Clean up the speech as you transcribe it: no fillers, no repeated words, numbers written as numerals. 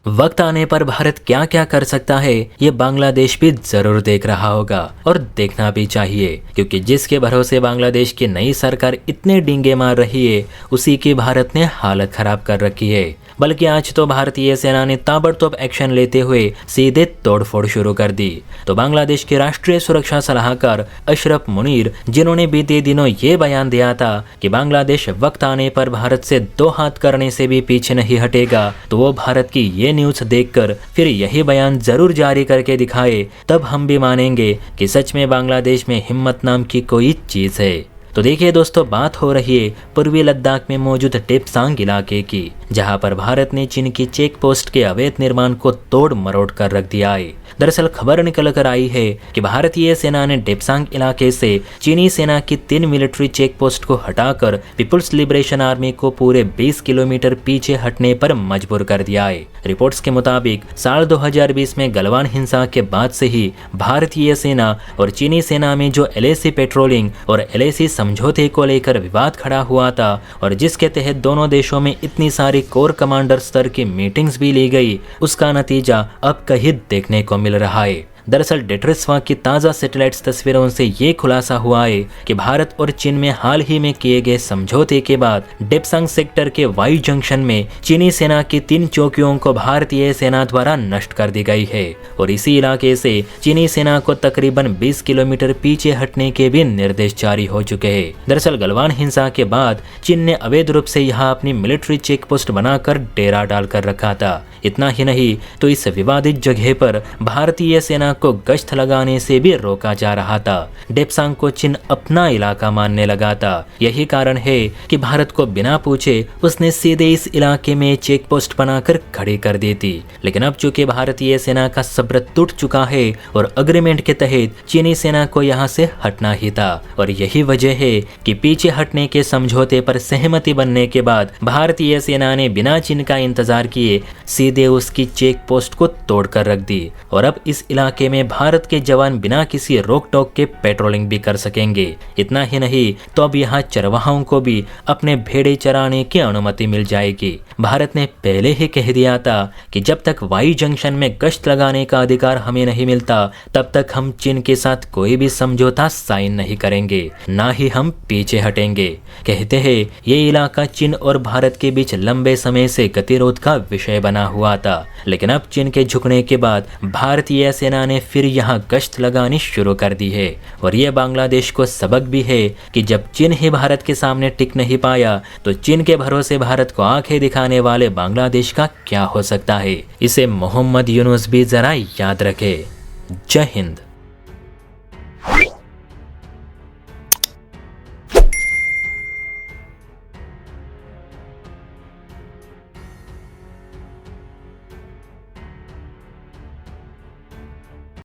वक्त आने पर भारत क्या क्या कर सकता है ये बांग्लादेश भी जरूर देख रहा होगा और देखना भी चाहिए, क्योंकि जिसके भरोसे बांग्लादेश की नई सरकार इतने डींगे मार रही है उसी की भारत ने हालत खराब कर रखी है। बल्कि आज तो भारतीय सेना ने ताबड़तोड़ एक्शन लेते हुए सीधे तोड़फोड़ शुरू कर दी। तो बांग्लादेश के राष्ट्रीय सुरक्षा सलाहकार अशरफ मुनीर, जिन्होंने बीते दिनों ये बयान दिया था कि बांग्लादेश वक्त आने पर भारत से दो हाथ करने से भी पीछे नहीं हटेगा, तो वो भारत की ये न्यूज़ देखकर फिर यही बयान जरूर जारी करके दिखाए, तब हम भी मानेंगे कि सच में बांग्लादेश में हिम्मत नाम की कोई चीज़ है। तो देखिए दोस्तों, बात हो रही है पूर्वी लद्दाख में मौजूद डेप्सांग इलाके की, जहां पर भारत ने चीन की चेक पोस्ट के अवैध निर्माण को तोड़ मरोड़ कर रख दिया है। दरअसल खबर निकल कर आई है कि भारतीय सेना ने डेप्सांग इलाके से चीनी सेना की 3 मिलिट्री चेक पोस्ट को हटाकर पीपुल्स लिबरेशन आर्मी को पूरे 20 किलोमीटर पीछे हटने पर मजबूर कर दिया है। रिपोर्ट्स के मुताबिक साल 2020 में गलवान हिंसा के बाद से ही भारतीय सेना और चीनी सेना में जो LAC पेट्रोलिंग और LAC समझौते को लेकर विवाद खड़ा हुआ था, और जिसके तहत दोनों देशों में इतनी सारी कोर कमांडर स्तर की मीटिंग्स भी ली गई, उसका नतीजा अब कहीं देखने को मिल रहा है। दरअसल डेट्रेस्वा की ताज़ा सैटेलाइट तस्वीरों से ये खुलासा हुआ है कि भारत और चीन में हाल ही में किए गए समझौते के बाद डेप्सांग सेक्टर के वायु जंक्शन में चीनी सेना की 3 चौकियों को भारतीय सेना द्वारा नष्ट कर दी गई है, और इसी इलाके से चीनी सेना को तकरीबन 20 किलोमीटर पीछे हटने के भी निर्देश जारी हो चुके हैं। दरअसल गलवान हिंसा के बाद चीन ने अवैध रूप से यहाँ अपनी मिलिट्री चेक पोस्ट बनाकर डेरा डालकर रखा था। इतना ही नहीं तो इस विवादित जगह पर भारतीय सेना को गश्त लगाने से भी रोका जा रहा था। डेप्सांग को चीन अपना इलाका मानने लगा था। यही कारण है कि भारत को बिना पूछे उसने सीधे इस इलाके में चेक पोस्ट बनाकर खड़ी कर दी थी। लेकिन अब चूंकि भारतीय सेना का सब्र टूट चुका है और अग्रीमेंट के तहत चीनी सेना को यहाँ से हटना ही था, और यही वजह है कि पीछे हटने के समझौते पर सहमति बनने के बाद भारतीय सेना ने बिना चीन का इंतजार किए सीधे उसकी चेक पोस्ट को तोड़कर रख दी, और अब इस इलाके में भारत के जवान बिना किसी रोक टोक के पेट्रोलिंग भी कर सकेंगे। इतना ही नहीं तो अब यहाँ चरवाहों को भी अपने भेड़े चराने की अनुमति मिल जाएगी। भारत ने पहले ही कह दिया था कि जब तक वायु जंक्शन में गश्त लगाने का अधिकार हमें नहीं मिलता, तब तक हम चीन के साथ कोई भी समझौता साइन नहीं करेंगे, ना ही हम पीछे हटेंगे। कहते हैं ये इलाका चीन और भारत के बीच लंबे समय से गतिरोध का विषय बना हुआ था, लेकिन अब चीन के झुकने के बाद भारतीय सेना ने फिर यहाँ गश्त लगानी शुरू कर दी है। और यह बांग्लादेश को सबक भी है कि जब चीन ही भारत के सामने टिक नहीं पाया, तो चीन के भरोसे भारत को आंखें दिखाने वाले बांग्लादेश का क्या हो सकता है। इसे मोहम्मद यूनुस भी जरा याद रखे। जय हिंद।